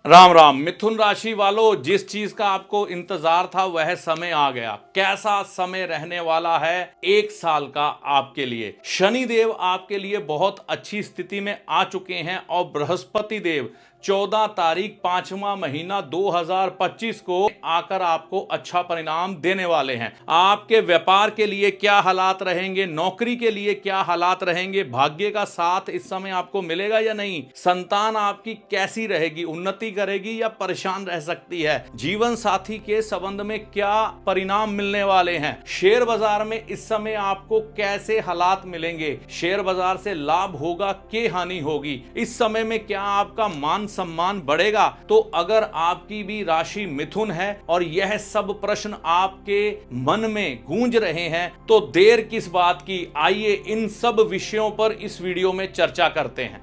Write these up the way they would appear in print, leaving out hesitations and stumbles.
राम राम मिथुन राशि वालों, जिस चीज का आपको इंतजार था वह समय आ गया। कैसा समय रहने वाला है 1 साल का आपके लिए। शनि देव आपके लिए बहुत अच्छी स्थिति में आ चुके हैं और बृहस्पति देव 14 तारीख 5वां महीना 2025 को आकर आपको अच्छा परिणाम देने वाले हैं। आपके व्यापार के लिए क्या हालात रहेंगे, नौकरी के लिए क्या हालात रहेंगे, भाग्य का साथ इस समय आपको मिलेगा या नहीं, संतान आपकी कैसी रहेगी, उन्नति करेगी या परेशान रह सकती है, जीवन साथी के संबंध में क्या परिणाम मिलने वाले हैं, शेयर बाजार में इस समय आपको कैसे हालात मिलेंगे, शेयर बाजार से लाभ होगा कि हानि होगी, इस समय में क्या आपका मान सम्मान बढ़ेगा। तो अगर आपकी भी राशि मिथुन है और यह सब प्रश्न आपके मन में गूंज रहे हैं तो देर किस बात की, आइए इन सब विषयों पर इस वीडियो में चर्चा करते हैं।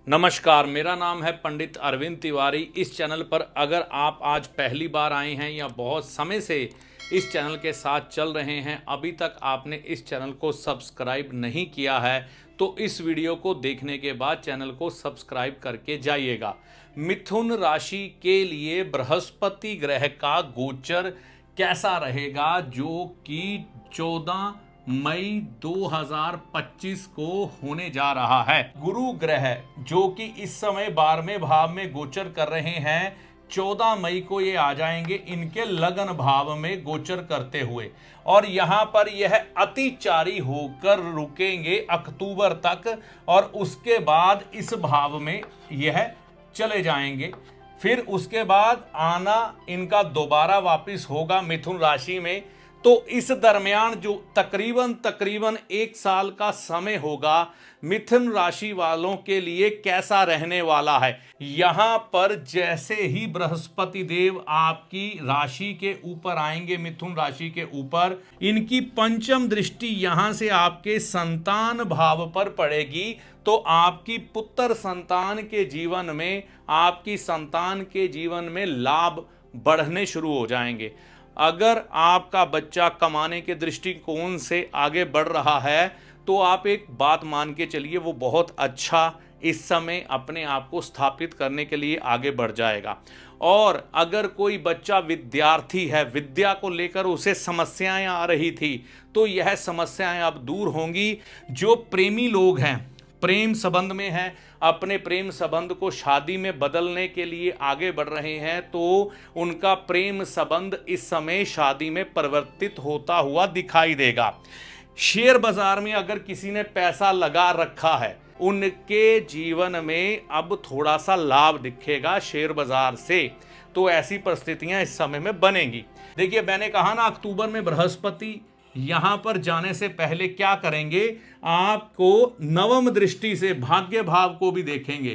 नमस्कार, मेरा नाम है पंडित अरविंद तिवारी। इस चैनल पर अगर आप आज पहली बार आए हैं या बहुत समय से इस चैनल के साथ चल रहे हैं, अभी तक आपने इस चैनल को सब्सक्राइब नहीं किया है तो इस वीडियो को देखने के बाद चैनल को सब्सक्राइब करके जाइएगा। मिथुन राशि के लिए बृहस्पति ग्रह का गोचर कैसा रहेगा, जो कि 14 मई 2025 को होने जा रहा है। गुरु ग्रह जो कि इस समय 12वें भाव में गोचर कर रहे हैं, 14 मई को ये आ जाएंगे इनके लगन भाव में गोचर करते हुए, और यहां पर यह अतिचारी होकर रुकेंगे अक्टूबर तक, और उसके बाद इस भाव में यह चले जाएंगे। फिर उसके बाद आना इनका दोबारा वापस होगा मिथुन राशि में। तो इस दरमियान जो तकरीबन 1 साल का समय होगा मिथुन राशि वालों के लिए कैसा रहने वाला है। यहां पर जैसे ही बृहस्पति देव आपकी राशि के ऊपर आएंगे, मिथुन राशि के ऊपर, इनकी पंचम दृष्टि यहां से आपके संतान भाव पर पड़ेगी। तो आपकी पुत्र संतान के जीवन में, आपकी संतान के जीवन में लाभ बढ़ने शुरू हो जाएंगे। अगर आपका बच्चा कमाने के दृष्टिकोण से आगे बढ़ रहा है तो आप एक बात मान के चलिए, वो बहुत अच्छा इस समय अपने आप को स्थापित करने के लिए आगे बढ़ जाएगा। और अगर कोई बच्चा विद्यार्थी है, विद्या को लेकर उसे समस्याएं आ रही थी, तो यह समस्याएं अब दूर होंगी। जो प्रेमी लोग हैं, प्रेम संबंध में हैं, अपने प्रेम संबंध को शादी में बदलने के लिए आगे बढ़ रहे हैं, तो उनका प्रेम संबंध इस समय शादी में परिवर्तित होता हुआ दिखाई देगा। शेयर बाजार में अगर किसी ने पैसा लगा रखा है, उनके जीवन में अब थोड़ा सा लाभ दिखेगा शेयर बाजार से। तो ऐसी परिस्थितियां इस समय में बनेंगी। देखिए, मैंने कहा ना, अक्टूबर में बृहस्पति यहां पर जाने से पहले क्या करेंगे, आपको नवम दृष्टि से भाग्य भाव को भी देखेंगे।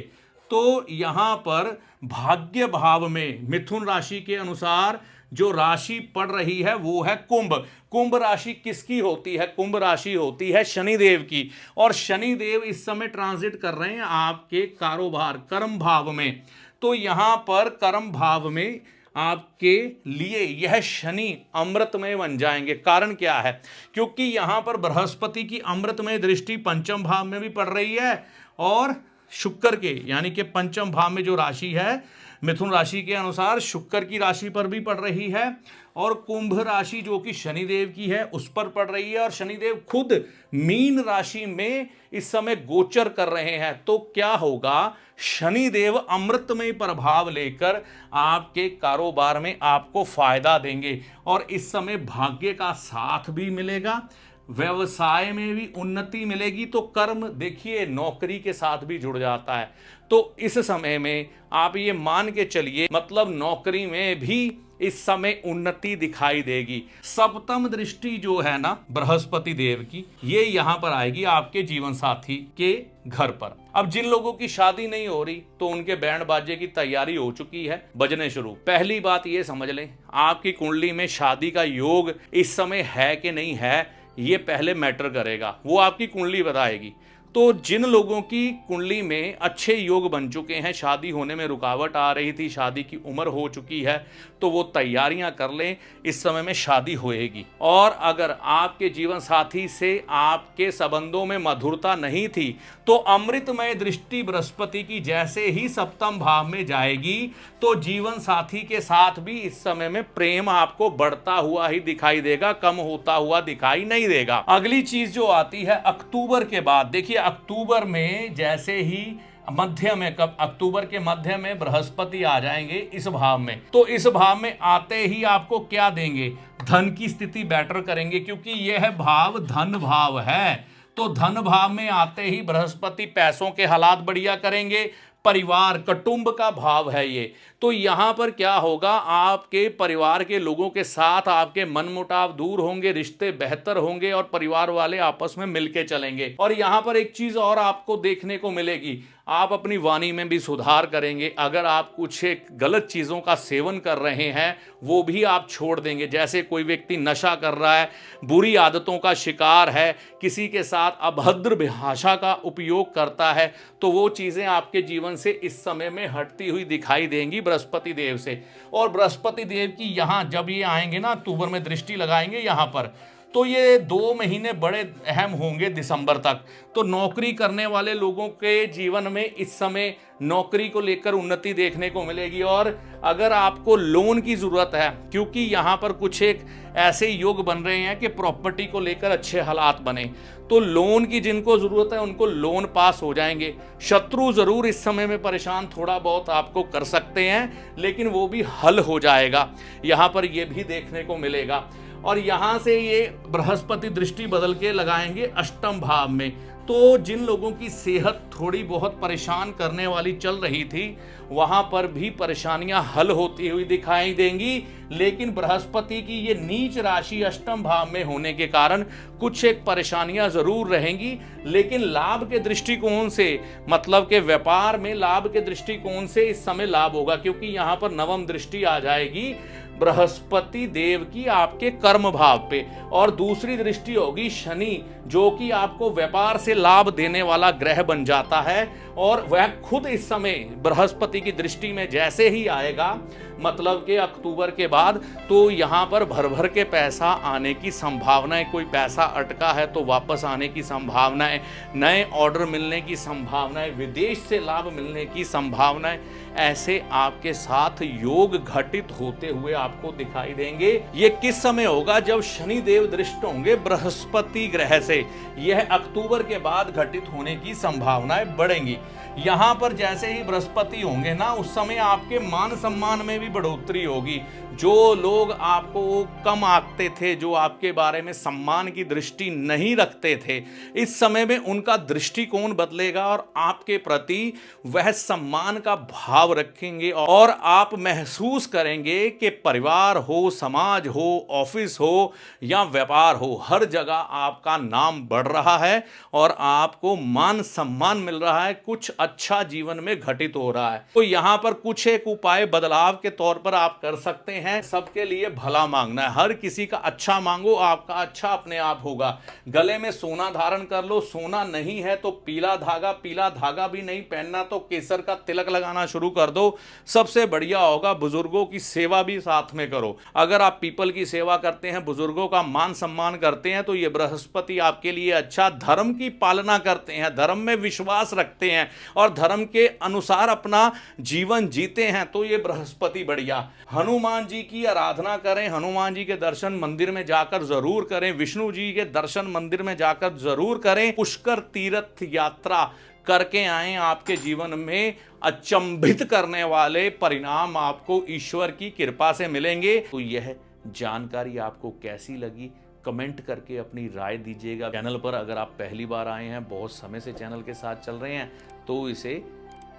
तो यहां पर भाग्य भाव में मिथुन राशि के अनुसार जो राशि पड़ रही है वो है कुंभ। कुंभ राशि किसकी होती है? कुंभ राशि होती है शनिदेव की, और शनिदेव इस समय ट्रांजिट कर रहे हैं आपके कारोबार कर्म भाव में। तो यहां पर कर्म भाव में आपके लिए यह शनि अमृतमय बन जाएंगे। कारण क्या है? क्योंकि यहां पर बृहस्पति की अमृतमय दृष्टि पंचम भाव में भी पड़ रही है, और शुक्र के, यानी कि पंचम भाव में जो राशि है मिथुन राशि के अनुसार शुक्र की राशि पर भी पड़ रही है, और कुंभ राशि जो कि शनिदेव की है उस पर पड़ रही है, और शनिदेव खुद मीन राशि में इस समय गोचर कर रहे हैं। तो क्या होगा, शनिदेव अमृतमय प्रभाव लेकर आपके कारोबार में आपको फायदा देंगे, और इस समय भाग्य का साथ भी मिलेगा, व्यवसाय में भी उन्नति मिलेगी। तो कर्म देखिए नौकरी के साथ भी जुड़ जाता है। तो इस समय में आप ये मान के चलिए, मतलब नौकरी में भी इस समय उन्नति दिखाई देगी। सप्तम दृष्टि जो है ना बृहस्पति देव की, ये यहां पर आएगी आपके जीवन साथी के घर पर। अब जिन लोगों की शादी नहीं हो रही तो उनके बैंड बाजे की तैयारी हो चुकी है, बजने शुरू। पहली बात ये समझ लें, आपकी कुंडली में शादी का योग इस समय है कि नहीं है, ये पहले मैटर करेगा, वो आपकी कुंडली बताएगी। तो जिन लोगों की कुंडली में अच्छे योग बन चुके हैं, शादी होने में रुकावट आ रही थी, शादी की उम्र हो चुकी है, तो वो तैयारियां कर लें, इस समय में शादी होएगी। और अगर आपके जीवन साथी से आपके संबंधों में मधुरता नहीं थी, तो अमृतमय दृष्टि बृहस्पति की जैसे ही सप्तम भाव में जाएगी, तो जीवन साथी के साथ भी इस समय में प्रेम आपको बढ़ता हुआ ही दिखाई देगा, कम होता हुआ दिखाई नहीं देगा। अगली चीज जो आती है अक्टूबर के बाद, देखिए अक्टूबर में जैसे ही मध्य में, कब अक्टूबर के मध्य में बृहस्पति आ जाएंगे इस भाव में, तो इस भाव में आते ही आपको क्या देंगे, धन की स्थिति बेटर करेंगे, क्योंकि यह भाव धन भाव है। तो धन भाव में आते ही बृहस्पति पैसों के हालात बढ़िया करेंगे, परिवार कुटुंब का भाव है ये। तो यहां पर क्या होगा, आपके परिवार के लोगों के साथ आपके मनमुटाव दूर होंगे, रिश्ते बेहतर होंगे और परिवार वाले आपस में मिलके चलेंगे। और यहां पर एक चीज और आपको देखने को मिलेगी, आप अपनी वाणी में भी सुधार करेंगे। अगर आप कुछ एक गलत चीज़ों का सेवन कर रहे हैं वो भी आप छोड़ देंगे। जैसे कोई व्यक्ति नशा कर रहा है, बुरी आदतों का शिकार है, किसी के साथ अभद्र भाषा का उपयोग करता है, तो वो चीज़ें आपके जीवन से इस समय में हटती हुई दिखाई देंगी बृहस्पति देव से। और बृहस्पति देव की यहाँ जब ये आएंगे ना, अक्टूबर में दृष्टि लगाएंगे यहाँ पर, तो ये 2 महीने बड़े अहम होंगे दिसंबर तक। तो नौकरी करने वाले लोगों के जीवन में इस समय नौकरी को लेकर उन्नति देखने को मिलेगी। और अगर आपको लोन की ज़रूरत है, क्योंकि यहाँ पर कुछ एक ऐसे योग बन रहे हैं कि प्रॉपर्टी को लेकर अच्छे हालात बने, तो लोन की जिनको ज़रूरत है उनको लोन पास हो जाएंगे। शत्रु ज़रूर इस समय में परेशान थोड़ा बहुत आपको कर सकते हैं, लेकिन वो भी हल हो जाएगा, यहाँ पर ये भी देखने को मिलेगा। और यहां से ये बृहस्पति दृष्टि बदल के लगाएंगे अष्टम भाव में। तो जिन लोगों की सेहत थोड़ी बहुत परेशान करने वाली चल रही थी, वहां पर भी परेशानियां हल होती हुई दिखाई देंगी। लेकिन बृहस्पति की ये नीच राशि अष्टम भाव में होने के कारण कुछ एक परेशानियां जरूर रहेंगी, लेकिन लाभ के दृष्टिकोण से, मतलब के व्यापार में लाभ के दृष्टिकोण से इस समय लाभ होगा, क्योंकि यहां पर नवम दृष्टि आ जाएगी बृहस्पति देव की आपके कर्म भाव पे। और दूसरी दृष्टि होगी शनि, जो कि आपको व्यापार से लाभ देने वाला ग्रह बन जाता है, और वह खुद इस समय बृहस्पति की दृष्टि में जैसे ही आएगा, मतलब कि अक्टूबर के बाद, तो यहाँ पर भर भर के पैसा आने की संभावनाएं, कोई पैसा अटका है तो वापस आने की संभावनाएं, नए ऑर्डर मिलने की संभावनाएं, विदेश से लाभ मिलने की संभावनाएं, ऐसे आपके साथ योग घटित होते हुए आपको दिखाई देंगे। ये किस समय होगा, जब शनि देव दृष्ट होंगे बृहस्पति ग्रह से। यह अक्टूबर के बाद घटित होने की संभावनाएं बढ़ेंगी। यहां पर जैसे ही बृहस्पति होंगे ना, उस समय आपके मान सम्मान में भी बढ़ोतरी होगी। जो लोग आपको कम आंकते थे, जो आपके बारे में सम्मान की दृष्टि नहीं रखते थे, इस समय में उनका दृष्टिकोण बदलेगा और आपके प्रति वह सम्मान का भाव रखेंगे। और आप महसूस करेंगे कि परिवार हो, समाज हो, ऑफिस हो या व्यापार हो, हर जगह आपका नाम बढ़ रहा है और आपको मान सम्मान मिल रहा है, कुछ अच्छा जीवन में घटित हो रहा है। तो यहाँ पर कुछ एक उपाय बदलाव के तौर पर आप कर सकते हैं। सबके लिए भला मांगना है, हर किसी का अच्छा मांगो, आपका अच्छा अपने आप होगा। गले में सोना धारण कर लो, सोना नहीं है तो पीला धागा भी नहीं पहनना तो केसर का तिलक लगाना शुरू कर दो, सबसे बढ़िया होगा। बुजुर्गों की सेवा भी साथ में करो। अगर आप पीपल की सेवा करते हैं, बुजुर्गों का मान सम्मान करते हैं, तो ये बृहस्पति आपके लिए अच्छा। धर्म की पालना करते हैं, धर्म में विश्वास रखते हैं और धर्म के अनुसार अपना जीवन जीते हैं, तो ये बृहस्पति बढ़िया। हनुमान जी की आराधना करें, हनुमान जी के दर्शन मंदिर में जाकर जरूर करें, विष्णु जी के दर्शन मंदिर में जाकर जरूर करें, पुष्कर तीर्थ यात्रा करके आए। आपके जीवन में अचंभित करने वाले परिणाम आपको ईश्वर की कृपा से मिलेंगे। तो यह जानकारी आपको कैसी लगी, कमेंट करके अपनी राय दीजिएगा। चैनल पर अगर आप पहली बार आए हैं, बहुत समय से चैनल के साथ चल रहे हैं, तो इसे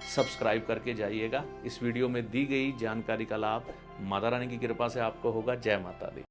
सब्सक्राइब करके जाइएगा। इस वीडियो में दी गई जानकारी का लाभ माता रानी की कृपा से आपको होगा। जय माता दी।